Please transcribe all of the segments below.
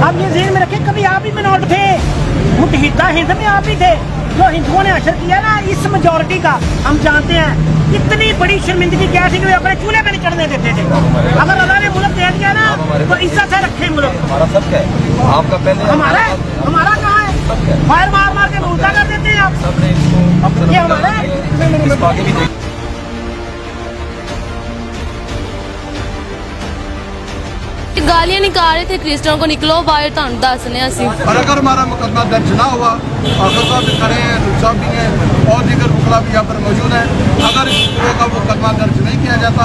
आप ये ज़हन में रखें, कभी आप भी मिनोट थे, मुत्तहिदा हिंद में आप भी थे। जो हिंदुओं ने अशर किया ना इस मेजॉरिटी का, हम जानते हैं इतनी बड़ी शर्मिंदगी क्या थी कि वे अपने चूल्हे पे नहीं चढ़ने देते थे। अगर अल्लाह ने मुल्क दे दिया ना तो इज्जत से रखे मुल्क। हमारा सब क्या है, आपका पहले हमारा कहाँ है? फायर मार मार के उल्टा कर देते हैं आप। सबने इसको ये हमारा इसको आगे भी देख। गालियां निकाल रहे थे क्रिश्चियनों को, निकलो बाहर, तुहानू दसने असीं। और अगर हमारा मुकदमा दर्ज ना हुआ, आखिर साहब भी खड़े हैं, साहब भी हैं और दीगर वकला भी यहाँ पर मौजूद हैं, अगर इस पूरे का मुकदमा दर्ज नहीं किया जाता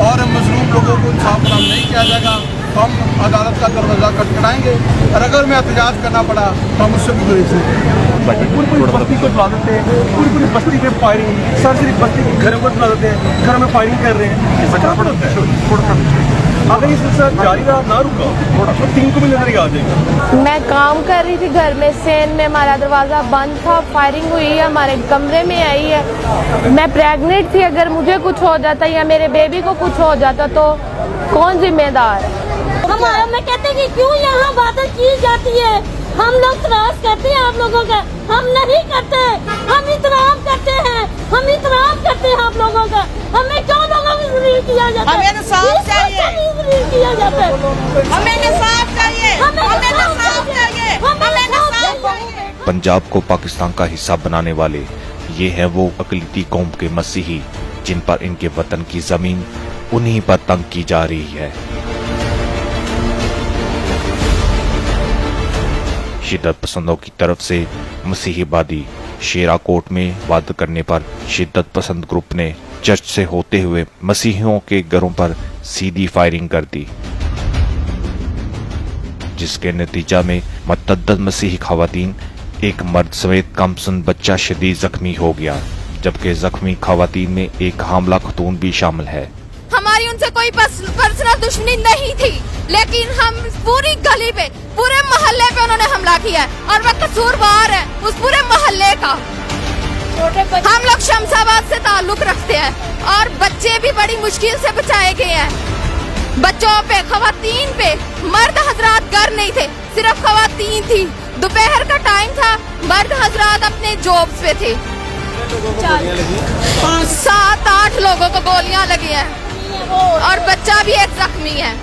और मजलूम लोगों को इंसाफ फराहम नहीं किया जाएगा तो हम अदालत का दरवाजा खटखटाएंगे। और अगर मैं एहतजाज करना पड़ा तो हम उससे भी गुरेज नहीं। पूरी बस्ती को चला देते हैं, पूरी बस्ती पे फायरिंग, सारी बस्ती के घरों को चला देते हैं, घरों में फायरिंग कर रहे हैं। ऐसा क्या पड़ता है? अगर ये सिलसिला जारी रहा, ना रुका, तो 3 को भी नजर आ जाएगा। मैं काम कर रही थी घर में, सेन में हमारा दरवाजा बंद था, फायरिंग हुई है, हमारे कमरे में आई है। मैं प्रेग्नेंट थी, अगर मुझे कुछ हो जाता या मेरे बेबी को कुछ हो जाता तो कौन जिम्मेदार है? हमारा मैं कहते कि क्यों यहाँ बातें की जाती है, हम लोग त्रास करते हैं आप लोगों का, हम नहीं करते, हम इतराम करते हैं, हम इतराम करते हैं आप लोगों का। हमें क्यों लोगों को जलील किया जाता है? हमें इंसाफ चाहिए, जलील किया जाता है। हमें इंसाफ चाहिए, हमें इंसाफ चाहिए, हमें इंसाफ चाहिए। पंजाब को पाकिस्तान का हिस्सा बनाने वाले ये हैं वो अक़लियती कौम के मसीही जिन पर इनके वतन की जमीन उन्हीं पर तंग की जा रही है। शिद्दत पसंदों की तरफ से मसीहीवादी शेरा कोट में वाद करने पर शिद्दत पसंद ग्रुप ने चर्च से होते हुए मसीहियों के घरों पर सीधी फायरिंग कर दी, जिसके नतीजा में मतअद्दद मसीही खवातीन, एक मर्द समेत कमसन बच्चा शदीद जख्मी हो गया, जबकि जख्मी खवातीन में एक हामला खतून भी शामिल है। हमारी उनसे कोई पर्सनल दुश्मनी नहीं थी, लेकिन हम पूरी गली पे, पूरे मोहल्ले पे उन्होंने हमला किया है और वह कसूरवार है उस पूरे मोहल्ले का। हम लोग शमशाबाद से ताल्लुक रखते हैं और बच्चे भी बड़ी मुश्किल से बचाए गए हैं। बच्चों पे, खवातीन पे, मर्द हजरात घर नहीं थे, सिर्फ खवातीन थी। दोपहर का टाइम था, मर्द हजरात अपने जॉब्स पे थे। 7-8 लोगों को गोलियां लगी हैं और बच्चा भी एक जख्मी है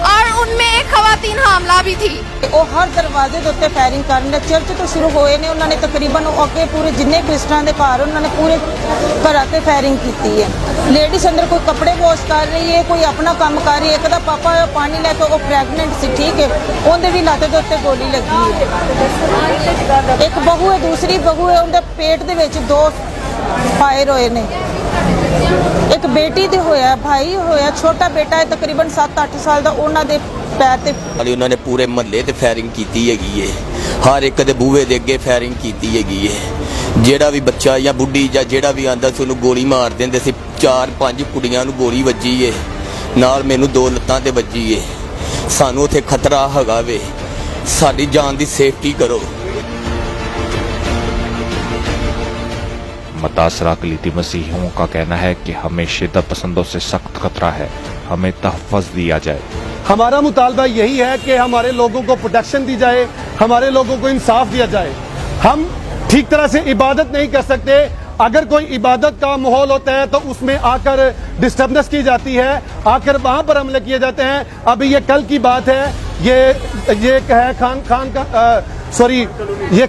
और उनमें एक खवातीन हामला भी थी। ਉਹ ਹਰ ਦਰਵਾਜ਼ੇ ਦੇ ਉੱਤੇ ਫਾਇਰਿੰਗ ਕਰਨ ਦੇ ਚਰਚ ਤੋਂ ਸ਼ੁਰੂ ਹੋਏ ਨੇ, ਉਹਨਾਂ ਨੇ ਤਕਰੀਬਨ ਅੱਗੇ ਪੂਰੇ ਜਿੰਨੇ ਕ੍ਰਿਸਚਨਾਂ ਦੇ ਘਰ ਉਹਨਾਂ ਨੇ ਪੂਰੇ ਘਰਾਂ ਤੇ ਫਾਇਰਿੰਗ ਕੀਤੀ ਹੈ। ਲੇਡੀਜ਼ ਅੰਦਰ ਕੋਈ ਕੱਪੜੇ ਵਾਸ਼ ਕਰ ਰਹੀ ਹੈ, ਕੋਈ ਆਪਣਾ ਕੰਮ ਕਰ ਰਹੀ ਹੈ। ਇੱਕ ਦਾ ਪਾਪਾ ਪਾਣੀ ਲੈ ਕੇ, ਉਹ ਪ੍ਰੈਗਨੈਂਟ ਸੀ, ਠੀਕ ਹੈ, ਉਹਦੇ ਵੀ ਲੱਤ ਦੇ ਉੱਤੇ ਗੋਲੀ ਲੱਗੀ ਹੈ। ਇੱਕ ਬਹੂ ਹੈ, ਦੂਸਰੀ ਬਹੂ ਹੈ, ਉਹਦੇ ਪੇਟ ਦੇ ਵਿੱਚ 2 ਫਾਇਰ ਹੋਏ ਨੇ। ਇੱਕ ਬੇਟੀ ਦੇ ਹੋਇਆ, ਭਾਈ ਹੋਇਆ, ਛੋਟਾ ਬੇਟਾ ਹੈ ਤਕਰੀਬਨ 7-8 ਸਾਲ ਦਾ, ਉਹਨਾਂ ਦੇ ਪੈਰ ਤੇ ਉਹਨਾਂ ਨੇ ਪੂਰੇ ਮਹੱਲੇ ਤੇ ਫਾਇਰਿੰਗ ਕੀਤੀ ਹੈਗੀ ਏ, ਹਰ ਇੱਕ ਦੇ ਬੂਹੇ ਦੇ ਅੱਗੇ ਫਾਇਰਿੰਗ ਕੀਤੀ ਹੈਗੀ ਏ। ਜਿਹੜਾ ਵੀ ਬੱਚਾ ਜਾਂ ਬੁੱਢੀ ਜਾਂ ਜਿਹੜਾ ਵੀ ਆਂਦਾ ਸੀ ਉਹਨੂੰ ਗੋਲੀ ਮਾਰ ਦਿੰਦੇ ਸੀ। 4-5 ਕੁੜੀਆਂ ਨੂੰ ਗੋਲੀ ਵੱਜੀ ਏ, ਨਾਲ ਮੈਨੂੰ 2 ਲੱਤਾਂ ਤੇ ਵੱਜੀ ਏ। ਸਾਨੂੰ ਉੱਥੇ ਖਤਰਾ ਹੈਗਾ ਵੇ, ਸਾਡੀ ਜਾਨ ਦੀ ਸੇਫਟੀ ਕਰੋ। मुतासरा अक़लियती मसीहियों का कहना है कि हमें शिद्दत पसंदों से सख्त खतरा है, हमें तहफ़्फ़ुज़ दिया जाए। हमारा मुतालबा यही है कि हमारे लोगों को प्रोटेक्शन दी जाए, हमारे लोगों को इंसाफ दिया जाए। हम ठीक तरह से इबादत नहीं कर सकते, अगर कोई इबादत का माहौल होता है तो उसमें आकर डिस्टर्बेंस की जाती है, आकर वहाँ पर हमले किए जाते हैं। अभी ये कल की बात है, ये है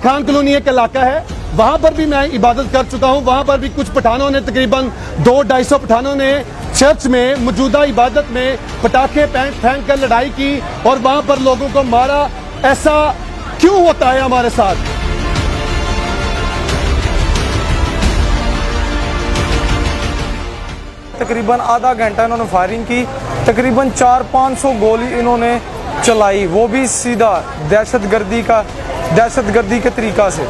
खान कॉलोनी एक इलाका है, वहाँ पर भी मैं इबादत कर चुका हूँ। वहाँ पर भी कुछ पठानों ने, तकरीबन 200-250 पठानों ने चर्च में मौजूदा इबादत में पटाखे फेंक कर लड़ाई की और वहाँ पर लोगों को मारा। ऐसा क्यों होता है हमारे साथ? तकरीबन आधा घंटा इन्होंने फायरिंग की, तकरीबन 400-500 गोली इन्होंने चलाई, वो भी सीधा दहशतगर्दी के तरीका से।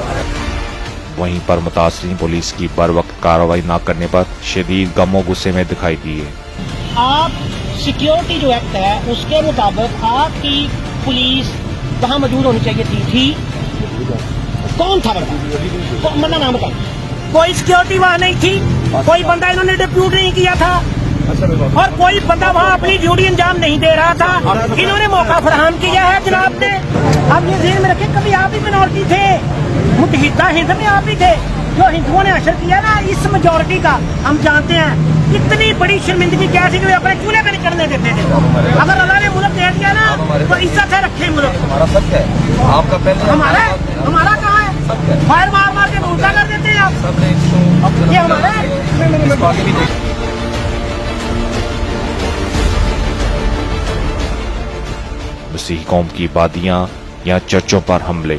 वहीं पर मुतासरीन पुलिस की बर वक्त कार्रवाई न करने पर शदीद गमो गुस्से में दिखाई दिए। आप सिक्योरिटी जो एक्ट है उसके मुताबिक आपकी पुलिस वहाँ मौजूद होनी चाहिए थी। कौन था मतलब नाम बताओ। कोई सिक्योरिटी वहाँ नहीं थी, कोई बंदा इन्होंने डिप्यूट नहीं किया था और कोई बंदा वहाँ अपनी ड्यूटी अंजाम नहीं दे रहा था। इन्होंने मौका फराहम किया है जनाब ने। आप ये ध्यान में रखें, कभी आप भी मिनॉरिटी थे, मुत्तहिदा हिंद में आप भी थे। जो हिंदुओं ने अशर किया ना इस मेजोरिटी का, हम जानते हैं इतनी बड़ी शर्मिंदगी क्या थी कि वे अपने चूल्हे पे नहीं चढ़ने देते थे। अगर अल्लाह ने मुल्क दे दिया ना तो इज्जत से रखे मुल्क। हमारा सच है, आपका पहले हमारा कहाँ है? फायर मार मार के उल्टा कर देते हैं आप। सबने इसको ये हमारा है। इसको आगे भी देख मसीही कौम की बादियां या चर्चों पर हमले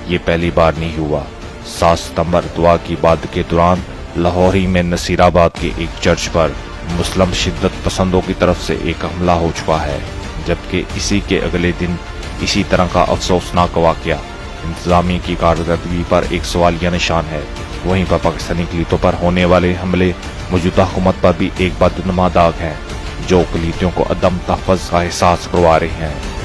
ये पहली बार नहीं हुआ। 7 सितंबर दुआ की बाद के दौरान लाहौरी में नसीराबाद के एक चर्च पर मुस्लिम शिद्दत पसंदों की तरफ से एक हमला हो चुका है, जबकि इसी के अगले दिन इसी तरह का अफसोसनाक वाकया इंतजामिया की कारकर्दगी पर एक सवालिया निशान है। वहीं पर पाकिस्तानी अक़लीतों पर होने वाले हमले मौजूदा हुकूमत पर भी एक बदनुमा दाग है, जो अक़लीतियों को अदम तहफ़्फ़ुज़ का एहसास करवा रहे हैं।